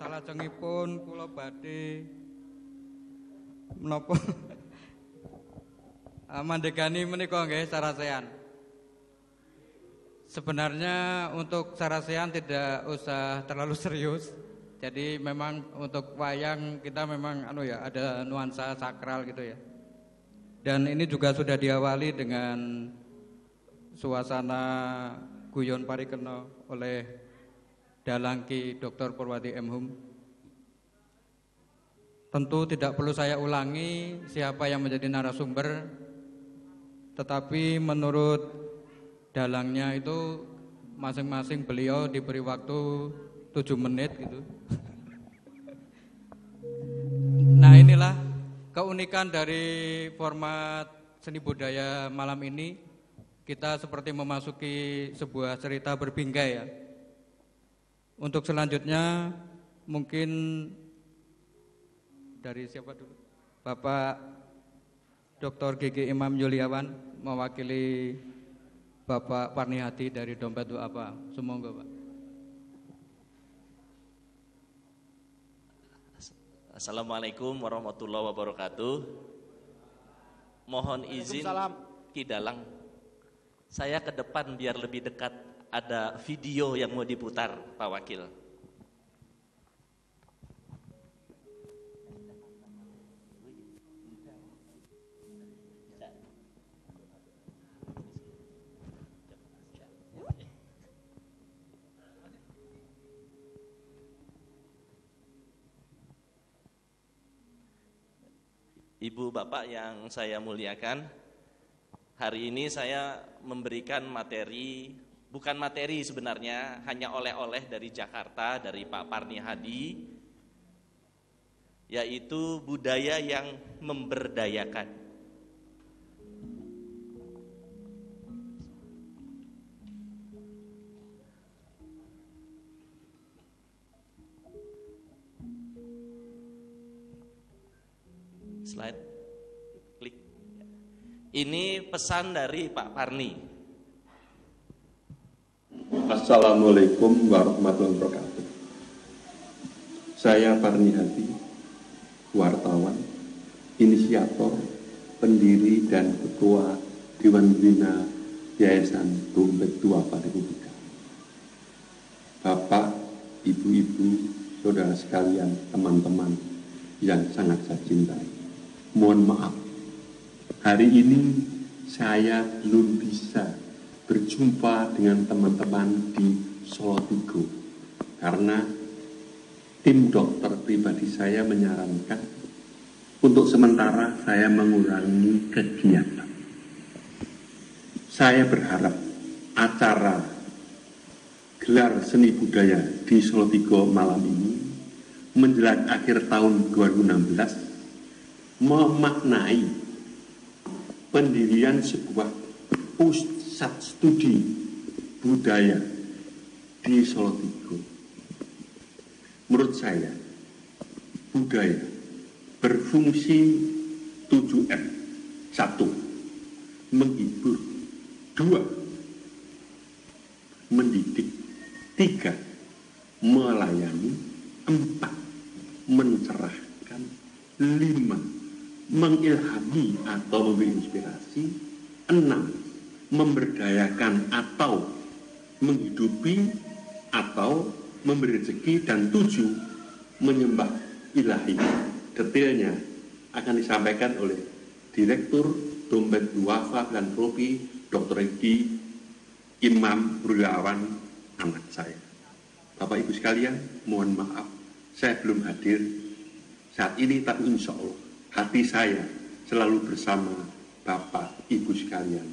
salajengipun kula badhe menapa mandhegani menika nggih sarasehan. Sebenarnya untuk sarasehan tidak usah terlalu serius. Jadi memang untuk wayang kita memang ada nuansa sakral gitu ya. Dan ini juga sudah diawali dengan suasana guyon parikena oleh Dalangki Dr. Purwati M. Hum. Tentu tidak perlu saya ulangi siapa yang menjadi narasumber, tetapi menurut dalangnya itu masing-masing beliau diberi waktu 7 menit gitu. Nah, inilah keunikan dari format seni budaya malam ini. Kita seperti memasuki sebuah cerita berbingkai ya. Untuk selanjutnya mungkin dari siapa dulu? Bapak Dr. GG Imam Yuliawan mewakili Bapak Parnihadi dari Dompet Duafa. Semoga Pak. Assalamualaikum warahmatullahi wabarakatuh. Mohon izin Ki Dalang, saya ke depan biar lebih dekat, ada video yang mau diputar Pak Wakil. Ibu Bapak yang saya muliakan, hari ini saya memberikan materi, bukan materi sebenarnya, hanya oleh-oleh dari Jakarta, dari Pak Parnihadi, yaitu budaya yang memberdayakan. Slide, klik. Ini pesan dari Pak Parni. Assalamualaikum warahmatullahi wabarakatuh. Saya Parnihadi, wartawan, inisiator, pendiri dan ketua Dewan Pembina Yayasan Dompet Duafa Republika. Bapak, ibu-ibu, saudara sekalian, teman-teman yang sangat saya cintai. Mohon maaf, hari ini saya belum bisa berjumpa dengan teman-teman di Solotigo karena tim dokter pribadi saya menyarankan untuk sementara saya mengurangi kegiatan. Saya berharap acara gelar seni budaya di Solotigo malam ini menjelang akhir tahun 2016 memaknai pendirian sebuah pusat studi budaya di Solotigo. Menurut saya, budaya berfungsi 7M. 1. Menghibur. 2. Mendidik. 3. Melayani. 4. Mencerahkan. 5. Mengilhami atau memberi inspirasi. 6. Memberdayakan atau menghidupi atau memberi rezeki. Dan 7. Menyembah ilahi. Detailnya akan disampaikan oleh Direktur Dompet Duafa Filantropi Dr. Egi Imam Yuliawan, anak saya. Bapak Ibu sekalian, mohon maaf saya belum hadir saat ini, tapi insya Allah hati saya selalu bersama Bapak Ibu sekalian.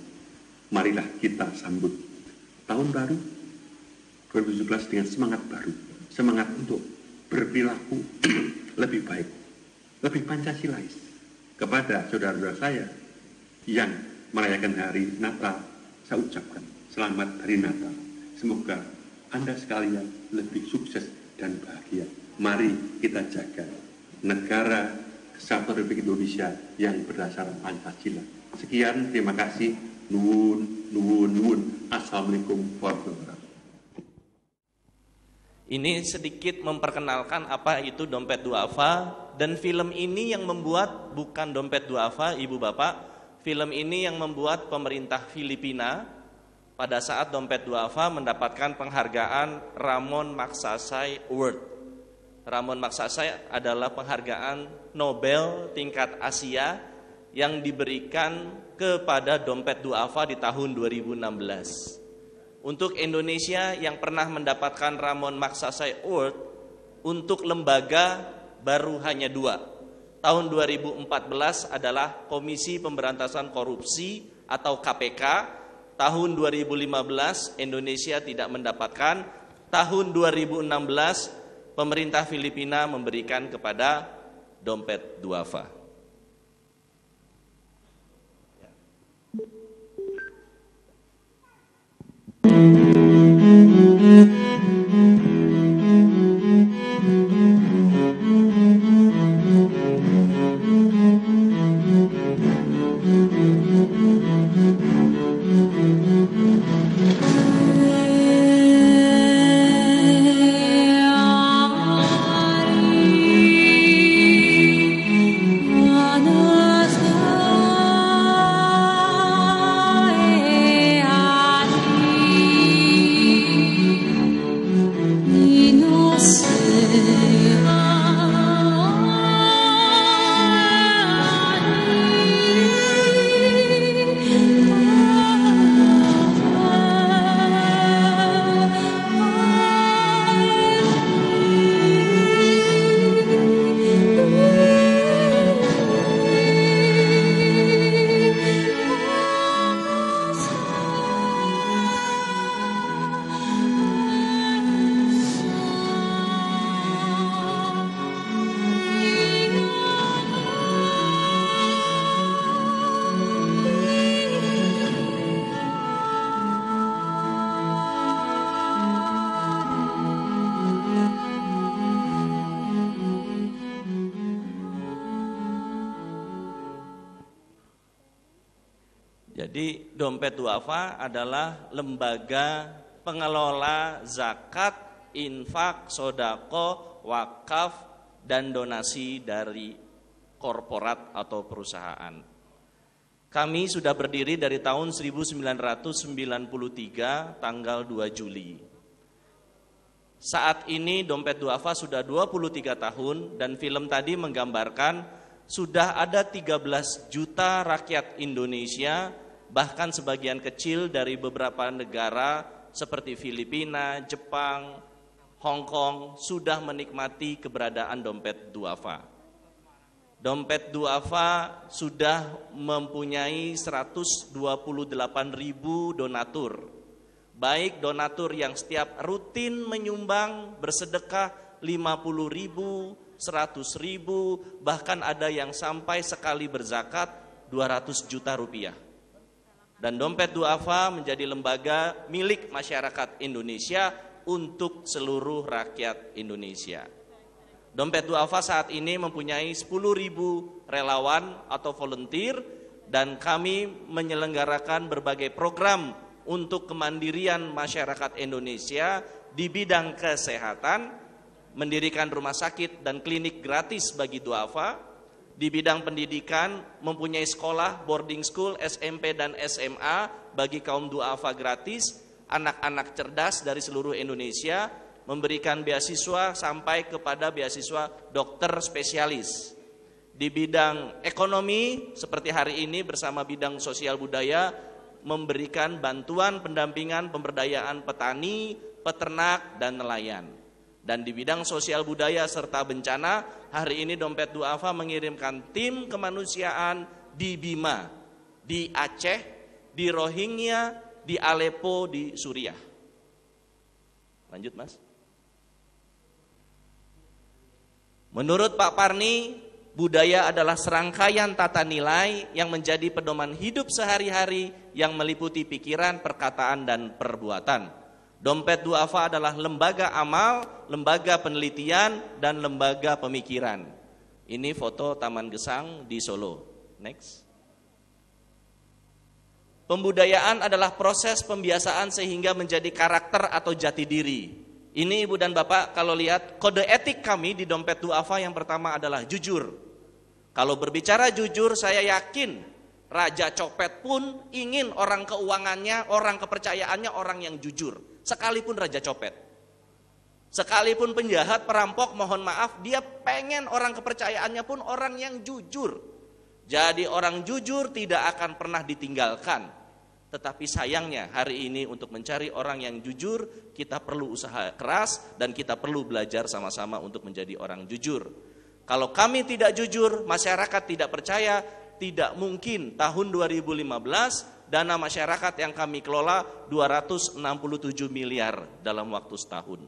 Marilah kita sambut tahun baru 2017 dengan semangat baru, semangat untuk berperilaku lebih baik, lebih Pancasilais. Kepada saudara-saudara saya yang merayakan hari Natal, saya ucapkan selamat hari Natal. Semoga Anda sekalian lebih sukses dan bahagia. Mari kita jaga negara Kesatuan Republik Indonesia yang berdasarkan Pancasila. Sekian, terima kasih. Nuwun, nuwun, nuwun. Assalamualaikum warahmatullahi wabarakatuh. Ini sedikit memperkenalkan apa itu dompet duafa, dan film ini yang membuat bukan dompet duafa, Ibu Bapak. Film ini yang membuat pemerintah Filipina pada saat dompet duafa mendapatkan penghargaan Ramon Magsaysay Award. Ramon Magsaysay adalah penghargaan Nobel tingkat Asia yang diberikan kepada dompet duafa di tahun 2016. Untuk Indonesia yang pernah mendapatkan Ramon Magsaysay Award untuk lembaga baru hanya 2. Tahun 2014 adalah Komisi Pemberantasan Korupsi atau KPK. Tahun 2015 Indonesia tidak mendapatkan. Tahun 2016 pemerintah Filipina memberikan kepada dompet duafa. Jadi dompet duafa adalah lembaga pengelola zakat, infak, sodako, wakaf, dan donasi dari korporat atau perusahaan. Kami sudah berdiri dari tahun 1993 tanggal 2 Juli. Saat ini dompet duafa sudah 23 tahun dan film tadi menggambarkan sudah ada 13 juta rakyat Indonesia, bahkan sebagian kecil dari beberapa negara seperti Filipina, Jepang, Hong Kong sudah menikmati keberadaan dompet duafa. Dompet duafa sudah mempunyai 128.000 donatur. Baik donatur yang setiap rutin menyumbang bersedekah 50.000, 100.000, bahkan ada yang sampai sekali berzakat 200 juta rupiah. Dan dompet duafa menjadi lembaga milik masyarakat Indonesia untuk seluruh rakyat Indonesia. Dompet duafa saat ini mempunyai 10.000 relawan atau volunteer dan kami menyelenggarakan berbagai program untuk kemandirian masyarakat Indonesia di bidang kesehatan, mendirikan rumah sakit dan klinik gratis bagi duafa. Di bidang pendidikan mempunyai sekolah, boarding school, SMP dan SMA bagi kaum duafa gratis, anak-anak cerdas dari seluruh Indonesia, memberikan beasiswa sampai kepada beasiswa dokter spesialis. Di bidang ekonomi seperti hari ini bersama bidang sosial budaya memberikan bantuan pendampingan pemberdayaan petani, peternak dan nelayan. Dan di bidang sosial budaya serta bencana, hari ini dompet duafa mengirimkan tim kemanusiaan di Bima, di Aceh, di Rohingya, di Aleppo, di Suriah. Lanjut Mas. Menurut Pak Parni, budaya adalah serangkaian tata nilai yang menjadi pedoman hidup sehari-hari yang meliputi pikiran, perkataan, dan perbuatan. Dompet duafa adalah lembaga amal, lembaga penelitian, dan lembaga pemikiran. Ini foto Taman Gesang di Solo. Next. Pembudayaan adalah proses pembiasaan sehingga menjadi karakter atau jati diri. Ini Ibu dan Bapak, kalau lihat kode etik kami di Dompet Duafa yang pertama adalah jujur. Kalau berbicara jujur, saya yakin Raja Copet pun ingin orang keuangannya, orang kepercayaannya orang yang jujur. Sekalipun Raja Copet. Sekalipun penjahat, perampok, mohon maaf, dia pengen orang kepercayaannya pun orang yang jujur. Jadi orang jujur tidak akan pernah ditinggalkan. Tetapi sayangnya hari ini untuk mencari orang yang jujur, kita perlu usaha keras dan kita perlu belajar sama-sama untuk menjadi orang jujur. Kalau kami tidak jujur, masyarakat tidak percaya, tidak mungkin tahun 2015 dana masyarakat yang kami kelola 267 miliar dalam waktu setahun.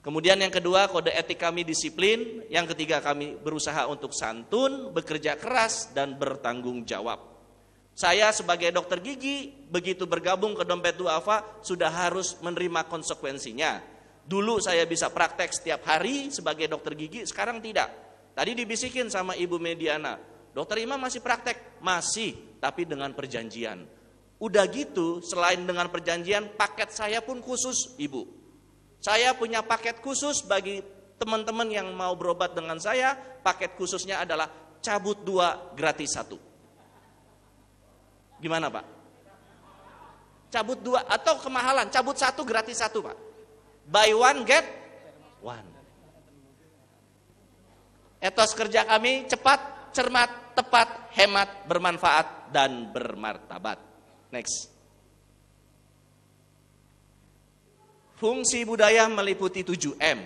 Kemudian yang kedua, kode etik kami disiplin. Yang ketiga, kami berusaha untuk santun, bekerja keras, dan bertanggung jawab. Saya sebagai dokter gigi, begitu bergabung ke Dompet Duafa, sudah harus menerima konsekuensinya. Dulu saya bisa praktek setiap hari sebagai dokter gigi, sekarang tidak. Tadi dibisikin sama Ibu Mediana, Dokter Imam masih praktek? Masih, tapi dengan perjanjian. Udah gitu, selain dengan perjanjian, paket saya pun khusus, Ibu. Saya punya paket khusus bagi teman-teman yang mau berobat dengan saya. Paket khususnya adalah cabut 2 gratis 1. Gimana Pak? Cabut 2 atau kemahalan, cabut 1 gratis 1 Pak. Buy one get one. Etos kerja kami cepat, cermat, tepat, hemat, bermanfaat, dan bermartabat. Next. Fungsi budaya meliputi 7M.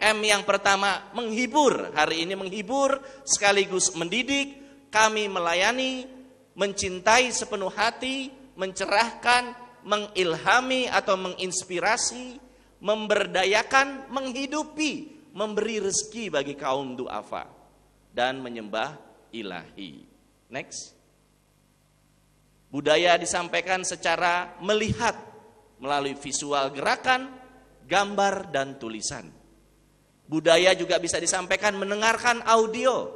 M yang pertama menghibur. Hari ini menghibur sekaligus mendidik. Kami melayani, mencintai sepenuh hati, mencerahkan, mengilhami atau menginspirasi, memberdayakan, menghidupi, memberi rezeki bagi kaum duafa, dan menyembah ilahi. Next. Budaya disampaikan secara melihat melalui visual gerakan, gambar, dan tulisan. Budaya juga bisa disampaikan mendengarkan audio.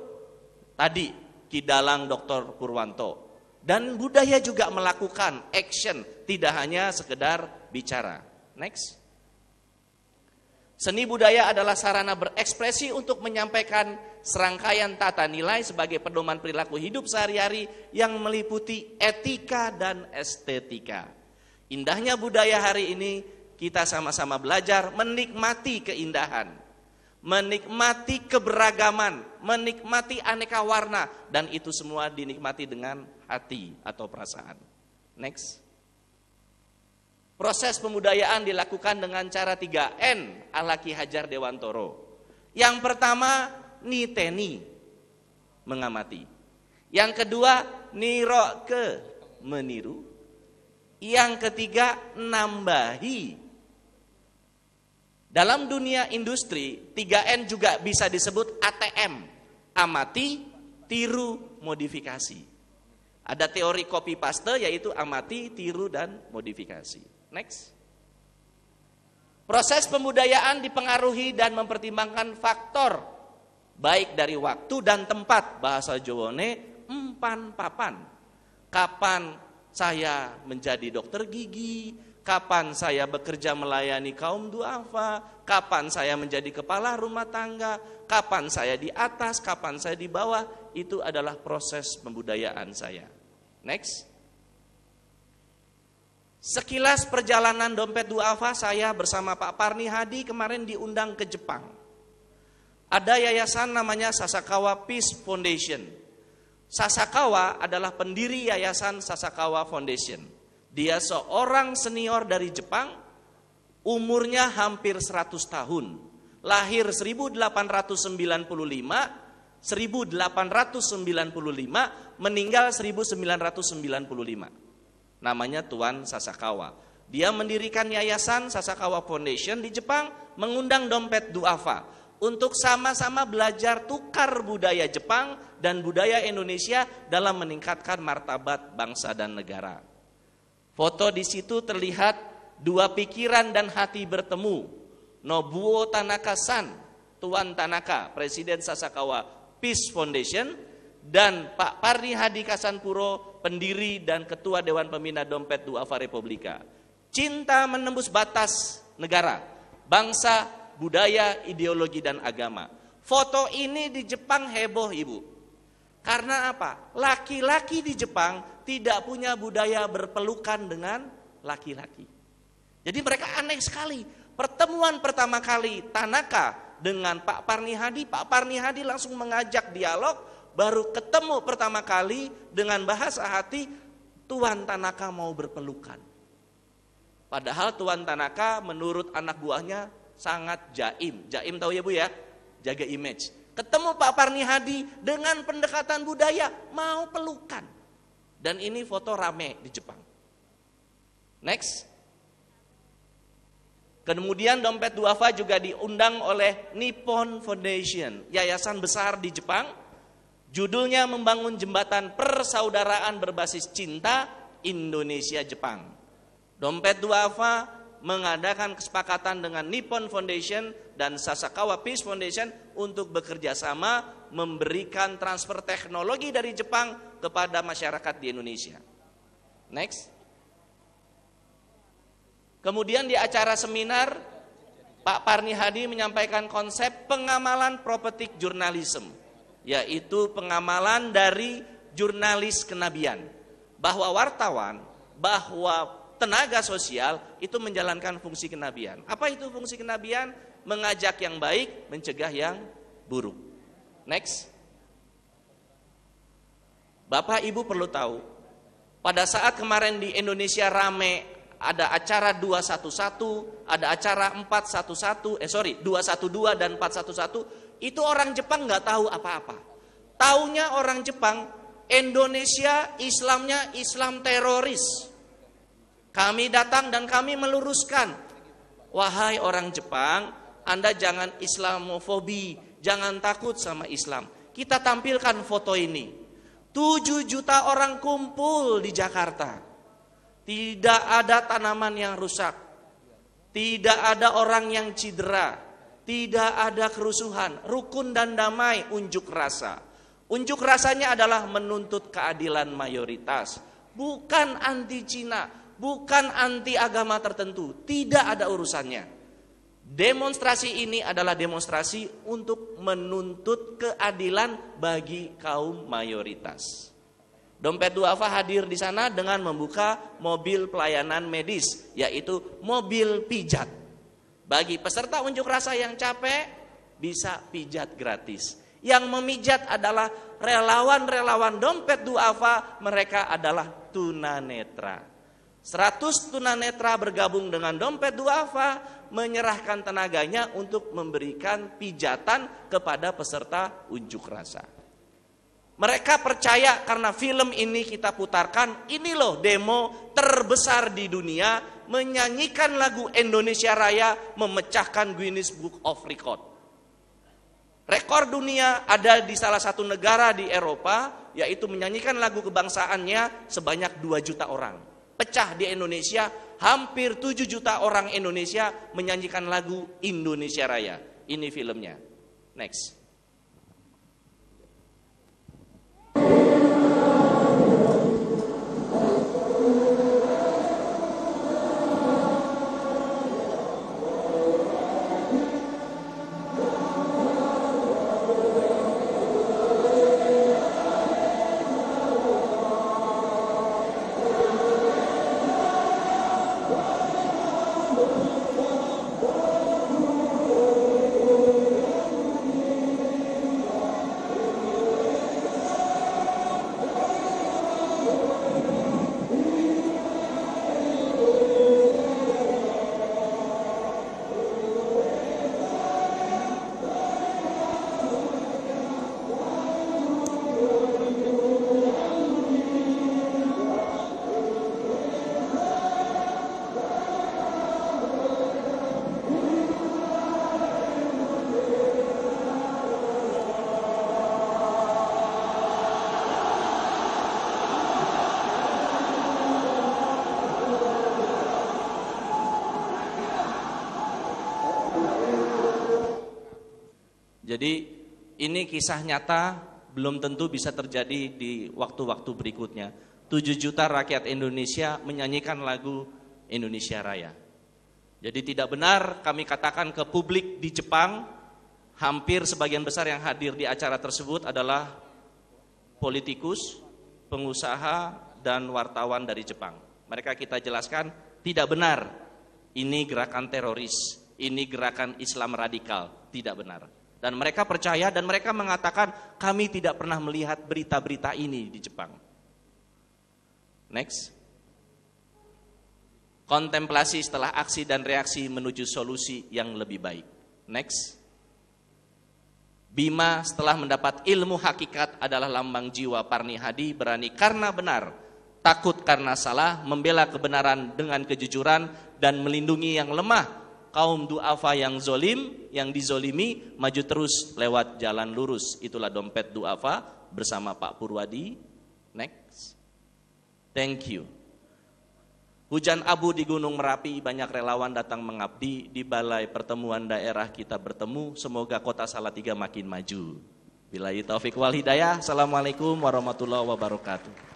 Tadi Ki Dalang Dr. Purwanto. Dan budaya juga melakukan action, tidak hanya sekedar bicara. Next. Seni budaya adalah sarana berekspresi untuk menyampaikan serangkaian tata nilai sebagai pedoman perilaku hidup sehari-hari yang meliputi etika dan estetika. Indahnya budaya hari ini, kita sama-sama belajar menikmati keindahan, menikmati keberagaman, menikmati aneka warna, dan itu semua dinikmati dengan hati atau perasaan. Next. Proses pembudayaan dilakukan dengan cara 3N ala Ki Hajar Dewantoro. Yang pertama, niteni, mengamati. Yang kedua, niroke, meniru. Yang ketiga, nambahi. Dalam dunia industri, 3N juga bisa disebut ATM, amati, tiru, modifikasi. Ada teori copy paste, yaitu amati, tiru, dan modifikasi. Next. Proses pembudayaan dipengaruhi dan mempertimbangkan faktor baik dari waktu dan tempat. Bahasa Jawane empan papan. Kapan saya menjadi dokter gigi, kapan saya bekerja melayani kaum duafa, kapan saya menjadi kepala rumah tangga, kapan saya di atas, kapan saya di bawah, itu adalah proses pembudayaan saya. Next. Sekilas perjalanan Dompet Duafa, saya bersama Pak Parni Hadi kemarin diundang ke Jepang. Ada yayasan namanya Sasakawa Peace Foundation. Sasakawa adalah pendiri yayasan Sasakawa Foundation. Dia seorang senior dari Jepang, umurnya hampir 100 tahun. Lahir 1895, meninggal 1995. Namanya Tuan Sasakawa. Dia mendirikan yayasan Sasakawa Foundation di Jepang, mengundang Dompet Duafa untuk sama-sama belajar tukar budaya Jepang dan budaya Indonesia dalam meningkatkan martabat bangsa dan negara. Foto di situ terlihat dua pikiran dan hati bertemu. Nobuo Tanaka-san, Tuan Tanaka, Presiden Sasakawa Peace Foundation, dan Pak Parni Hadi Kasanpuro, pendiri dan Ketua Dewan Pembina Dompet Duafa Republika. Cinta menembus batas negara, bangsa, budaya, ideologi, dan agama. Foto ini di Jepang heboh, Ibu. Karena apa? Laki-laki di Jepang tidak punya budaya berpelukan dengan laki-laki. Jadi mereka aneh sekali. Pertemuan pertama kali Tanaka dengan Pak Parnihadi, Pak Parnihadi langsung mengajak dialog, baru ketemu pertama kali dengan bahasa hati, Tuan Tanaka mau berpelukan. Padahal Tuan Tanaka menurut anak buahnya sangat jaim. Jaim tahu ya Bu ya? Jaga image. Ketemu Pak Parnihadi dengan pendekatan budaya, mau pelukan. Dan ini foto rame di Jepang. Next. Kemudian dompet duafa juga diundang oleh Nippon Foundation, yayasan besar di Jepang. Judulnya membangun jembatan persaudaraan berbasis cinta Indonesia-Jepang. Dompet duafa mengadakan kesepakatan dengan Nippon Foundation dan Sasakawa Peace Foundation untuk bekerja sama memberikan transfer teknologi dari Jepang kepada masyarakat di Indonesia. Next. Kemudian di acara seminar, Pak Parnihadi menyampaikan konsep pengamalan prophetic journalism, yaitu pengamalan dari jurnalis kenabian, bahwa wartawan, bahwa tenaga sosial itu menjalankan fungsi kenabian. Apa itu fungsi kenabian? Mengajak yang baik, mencegah yang buruk. Next. Bapak Ibu perlu tahu, pada saat kemarin di Indonesia rame, ada acara 211, ada acara 212 dan 411, itu orang Jepang nggak tahu apa-apa. Taunya orang Jepang, Indonesia Islamnya Islam teroris. Kami datang dan kami meluruskan, wahai orang Jepang, Anda jangan Islamofobi, jangan takut sama Islam. Kita tampilkan foto ini. 7 juta orang kumpul di Jakarta. Tidak ada tanaman yang rusak, tidak ada orang yang cedera, tidak ada kerusuhan, rukun dan damai, unjuk rasa. Unjuk rasanya adalah menuntut keadilan mayoritas, bukan anti Cina, bukan anti agama tertentu, tidak ada urusannya. Demonstrasi ini adalah demonstrasi untuk menuntut keadilan bagi kaum mayoritas. Dompet duafa hadir di sana dengan membuka mobil pelayanan medis, yaitu mobil pijat. Bagi peserta unjuk rasa yang capek, bisa pijat gratis. Yang memijat adalah relawan-relawan dompet duafa, mereka adalah tunanetra. 100 tunanetra bergabung dengan dompet duafa, menyerahkan tenaganya untuk memberikan pijatan kepada peserta unjuk rasa. Mereka percaya karena film ini kita putarkan, ini loh demo terbesar di dunia, menyanyikan lagu Indonesia Raya, memecahkan Guinness Book of Record. Rekor dunia ada di salah satu negara di Eropa, yaitu menyanyikan lagu kebangsaannya sebanyak 2 juta orang. Pecah di Indonesia, hampir 7 juta orang Indonesia menyanyikan lagu Indonesia Raya. Ini filmnya. Next. Jadi ini kisah nyata, belum tentu bisa terjadi di waktu-waktu berikutnya. 7 juta rakyat Indonesia menyanyikan lagu Indonesia Raya. Jadi tidak benar kami katakan ke publik di Jepang, hampir sebagian besar yang hadir di acara tersebut adalah politikus, pengusaha, dan wartawan dari Jepang. Mereka kita jelaskan tidak benar, ini gerakan teroris, ini gerakan Islam radikal, tidak benar. Dan mereka percaya dan mereka mengatakan kami tidak pernah melihat berita-berita ini di Jepang. Next. Kontemplasi setelah aksi dan reaksi menuju solusi yang lebih baik. Next. Bima setelah mendapat ilmu hakikat adalah lambang jiwa Parni Hadi, berani karena benar, takut karena salah, membela kebenaran dengan kejujuran, dan melindungi yang lemah, kaum duafa yang zolim, yang dizolimi, maju terus lewat jalan lurus. Itulah dompet duafa bersama Pak Purwadi. Next. Thank you. Hujan abu di Gunung Merapi, banyak relawan datang mengabdi. Di balai pertemuan daerah kita bertemu, semoga kota Salatiga makin maju. Billahi taufik wal hidayah. Assalamualaikum warahmatullahi wabarakatuh.